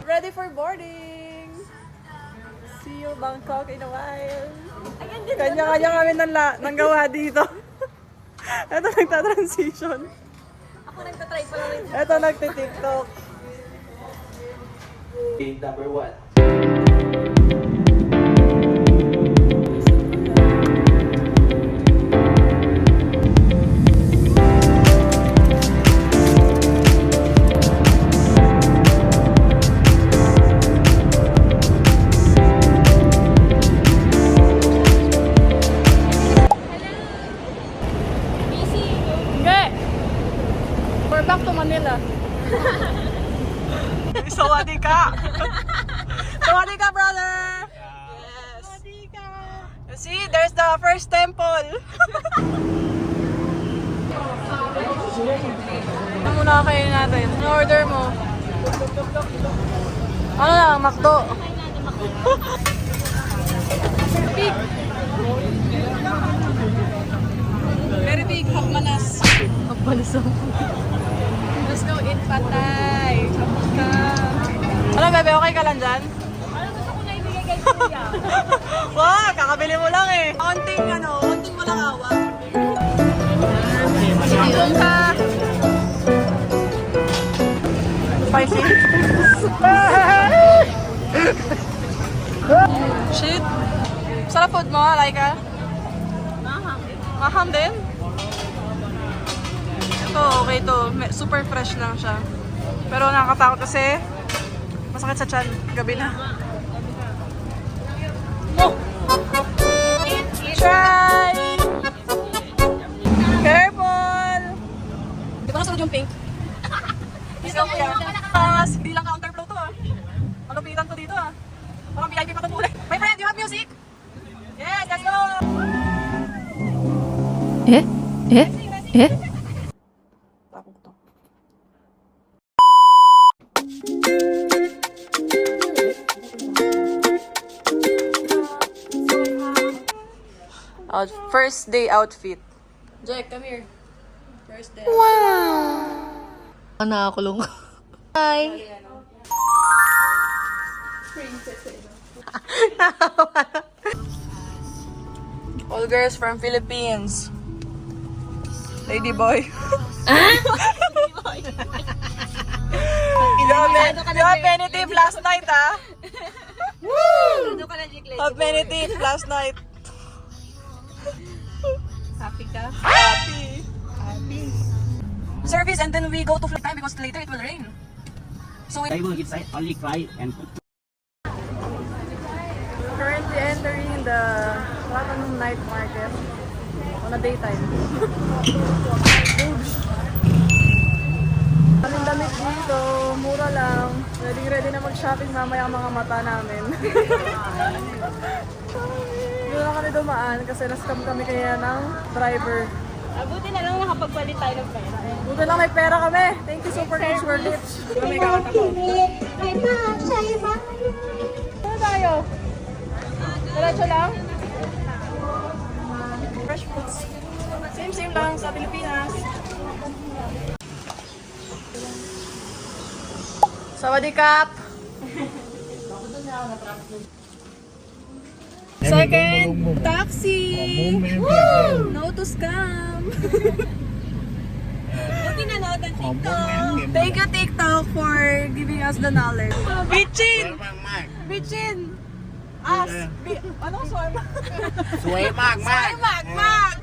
Ready for boarding! See you Bangkok in a while. Kanya-kanya kami ng gawa dito. Ito nagta-transition. Ako nagtatry pa lang rin. Ito nagti-tiktok. Number 1. We're back to Manila. Sawadee ka! Sawadee ka, brother! Yes. Sawadee ka! You see, there's the first temple. Ano muna kainin natin? Ano order mo? Ano lang, McDo? Big! Very big, hapmanas. Hapmanas ako. Let's go eat patay. Tapos ka. Ano, bebe? Okay ka lang dyan? Ano gusto ko na ibigay kay Kuya? Wow, kakabili mo lang eh. Konting mo lang awa. Ayun ka. Spicy? Shit. Sarap food mo, Laika? Mahang. Maham din? Ito, okay to. Super fresh lang siya. Pero nakakatakot kasi masakit sa tiyan. Gabi na. Oh! Try! Careful! Di ba nasunod yung pink? Gusto ko yan. Hindi lang counterflow to ah. Malupitan to dito ah. Parang VIP pa to muna. My friend, you have music? Yes, let's go! Tapos to. First day outfit. Jack, come here. First day. Wow! Nakakulong. Hi! All girls from Philippines. Lady boy. You have many tips last night, ah? Woo! Ano ka na, Jake? Have many tips last night. Happy ka? Happy. Service and then we go to flight time because later it will rain. So we Table inside only fry and cook. currently entering the Platinum Night Market on a daytime. Kaming damit dito, mura lang. Ready na mag-shopping mamaya ang mga mata namin. Doon na kami dumaan kasi nascam kami kaya ng driver. Buti na lang nakapagpalit tayo ng pera. Buti lang may pera kami. Thank you Super Coach for Lips. Kami kakanta ko. Ano tayo? Diretso lang? Fresh fruits. Same lang sa Pilipinas. Sawadee Kap! Second, taxi! Woo! No to scam! Buti na nood ang TikTok. Thank you TikTok for giving us the knowledge. Bichin! Bichin! Ano sway mag? Sway mag. Sway mag!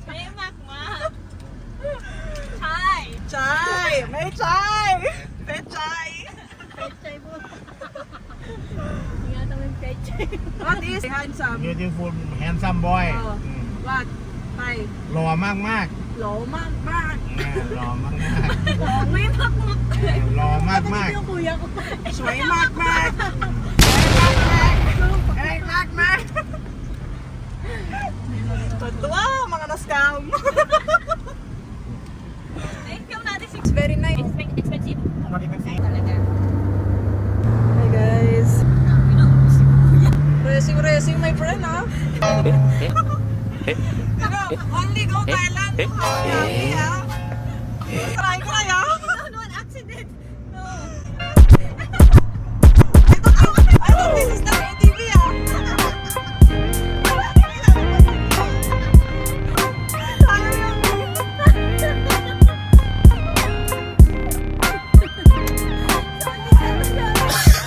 May makmak. Hi! Chai! May chai! May chai! Pechay mo. Ingatan mo yung pechay. What is handsome? Beautiful, handsome boy. Oh. What? Thai. หล่อมากมาก หล่อมากมาก หล่อมากมาก ไม่มากมาก หล่อมากมาก yung kuya ko. สวยมากมากสวยมากมากTotoo, mga na-scam. Thank you, Nati. It's very nice. Expensive. Talaga. Hey guys. Racing, my friend, ha? Only go Thailand to Hawaii, ah. Try ko na yan. No, an accident. No. I thought this is the ATV, ah. Ayaw yan.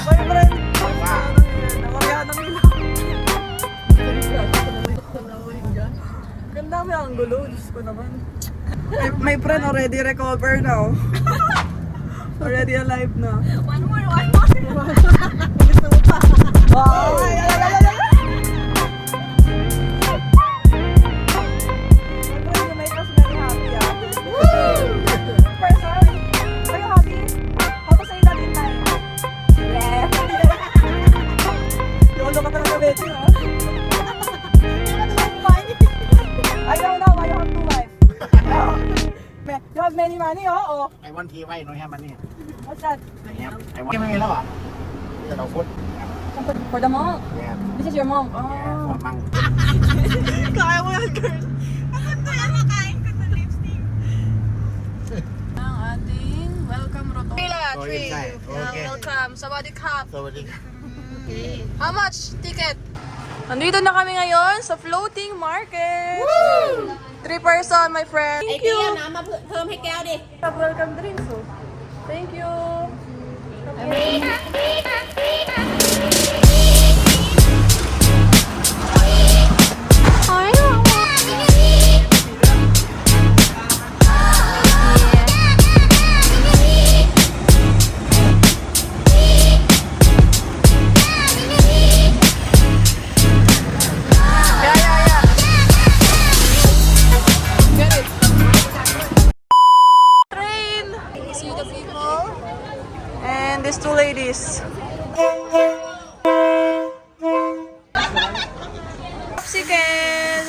Boyfriend. Nawala ng ilaw. Ganda mo ang gulo. Diyos ko naman. My friend already recover now. Already alive na. One more. Gusto mo pa? Wow! Ay, ay, ay, ay, ay. My friend, you make us very happy, ah. Person, are you happy? How to say that in Thai? Yeah. Yolo ka talaga, Betty, ha? I don't know why you have two wives. You have many money, oh? I want teaไว้ no have money What's that? I have I want ไม่มีแล้วเหรอจะเราฟุต For the mom. yeah This is your mom. yeah Oh. มัง Kaya mo yan, girl. Kaya makain ko sa lipstick. Ang ating welcome roto. Pila, Oh, tree. inside. Okay. Welcome. Sawadee krap. สวัสดีครับ How much ticket? Nandito na kami ngayon sa floating market. 3 person, my friend. Thank you. น้ำมาเพิ่มให้แก้วดิ Have welcome drinks. Oh. Thank you. Yeah, yeah, yeah. Get it. Train. You see the people and these two ladies. Chicken.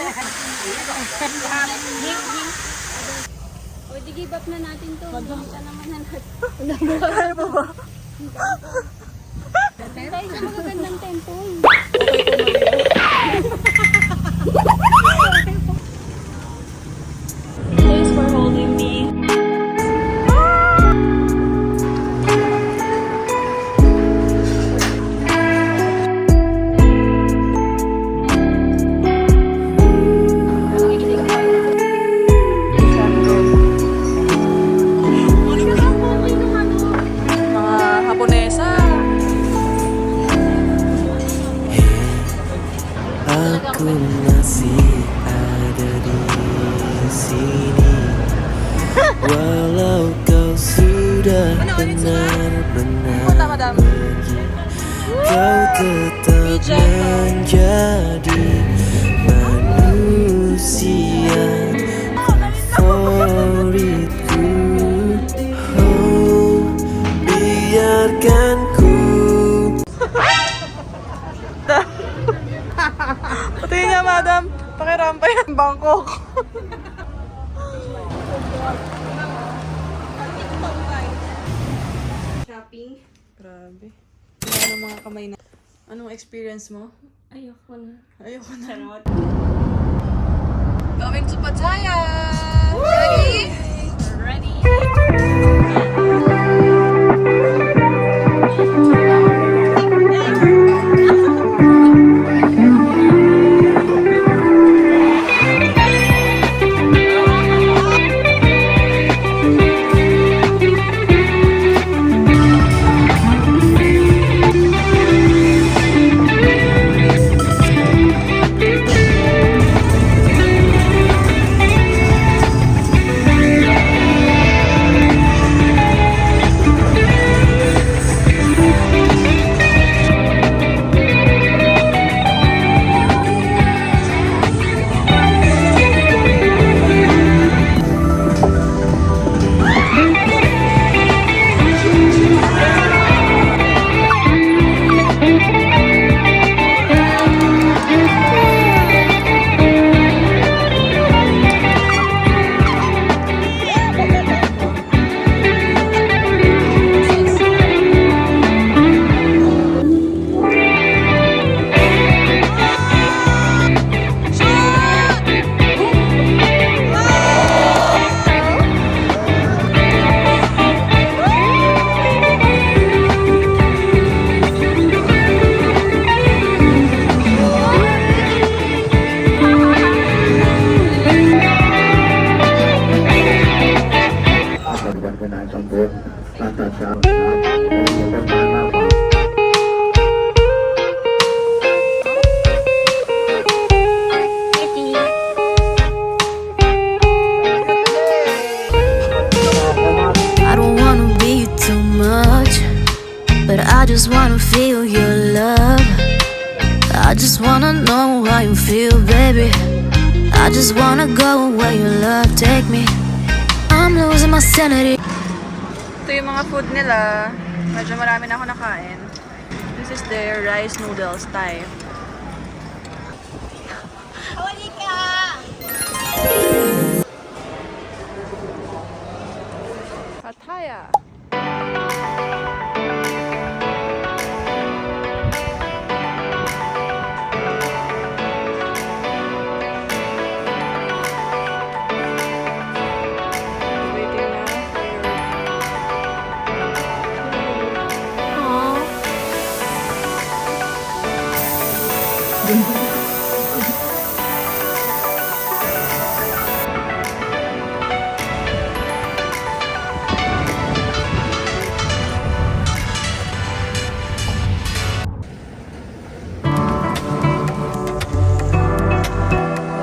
O, di give up na natin to. Kita naman na natin. Kaya mo ba? Tayo sa magagandang tempo. Thanks for holding me. Mga Haponesa. Aku masih ada di sini, walau kau sudah benar-benar Kota, madam. pergi. Kau tetap menjadi manusia favoritku. Oh, biarkan ku. Pati nga, madam. Pakirampa yan, Bangkok. Shopping. Grabe. Ano mga kamay na. Anong experience mo? Ayoko na. Ayoko na. Going to Pattaya! Ready? Ready? I just wanna feel your love. I just wanna know how you feel, baby. I just wanna go where your love take me. I'm losing my sanity. Ito yung mga food nila. Medyo marami na ako nakain. This is their rice noodles Thai. Pattaya. Waiting na for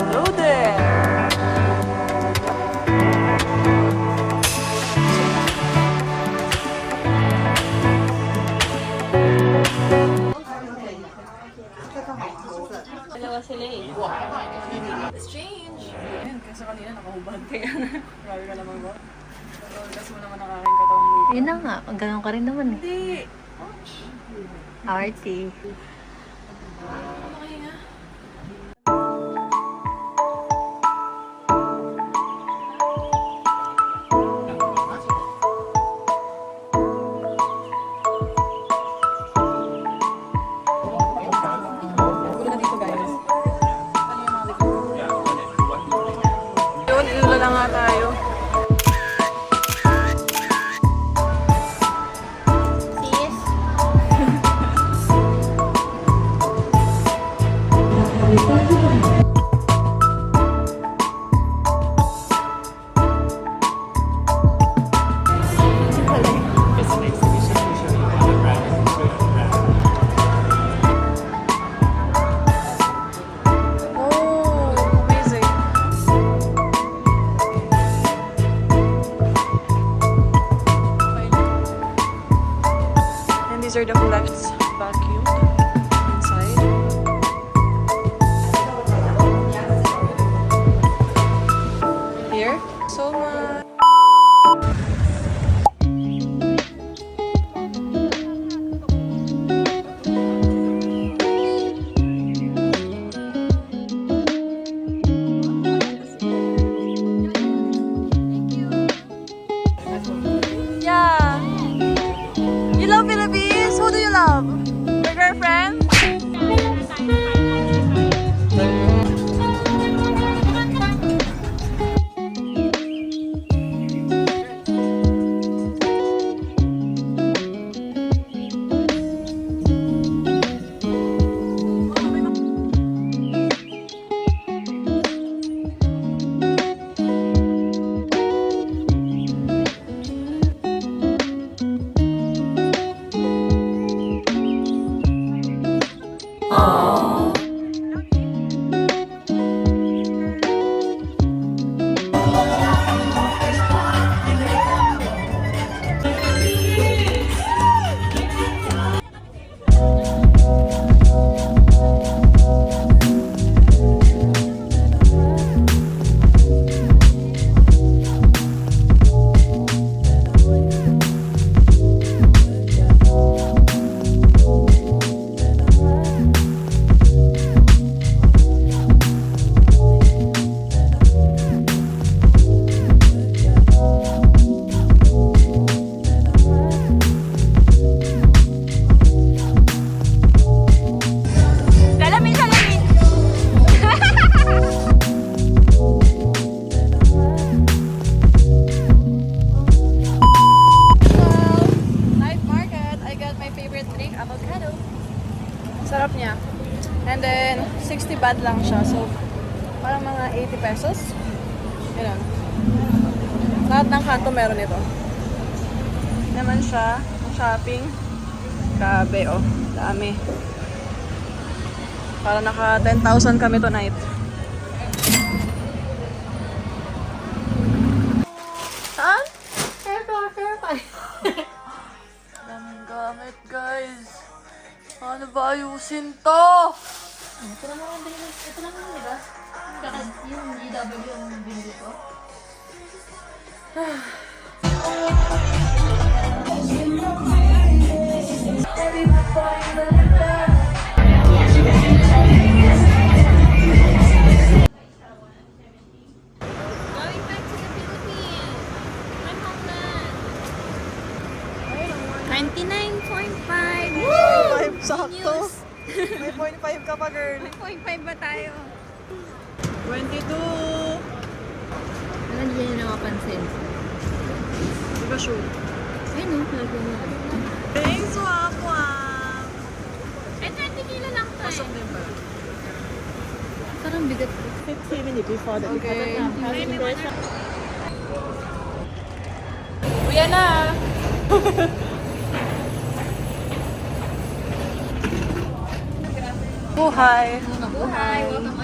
Hello there! Dalawa sila eh. Exchange! Ayan, kasi kanina nakahubad ka yan. Grabe ka naman ba? Nagkagas mo naman ang aking katawang dito. Yun na nga, ganun ka rin naman eh. Hindi! Arty. Makahinga. Gulo na dito guys. Ano yung mga likod? Yun, inula na nga tayo. Sis? Oh, amazing. And these are the flags vacuumed inside. Here, so much. Yeah. You love Philippines? Who do you love? Your girlfriend? Sarap niya. And then, 60 baht lang siya. So, parang mga 80 pesos. Ganun. Lahat ng kanto meron ito. Naman siya, shopping. Grabe, oh. Dami. Para naka 10,000 kami tonight. Saan? Careful. Daming gamit, guys. guys. Ano ba ayusin to? Ito lang naman, di ba? Kaka yung GW ang binili ko. Going back to the Philippines. My homeland. 29.5. Woo! 5 sakto. May 0.5 ka pa, girl. 0.5 ba tayo? 22. Wala, hindi nyo nakapansin. Di ba sure? Ay, no. Lagyan mo. Thanks, Wapwa. Eh, 20 kilo lang to Pasok eh. din ba? Parang bigat ko. 15 minutes before the okay. Uya na. Buhay. Mabuhay. Welcome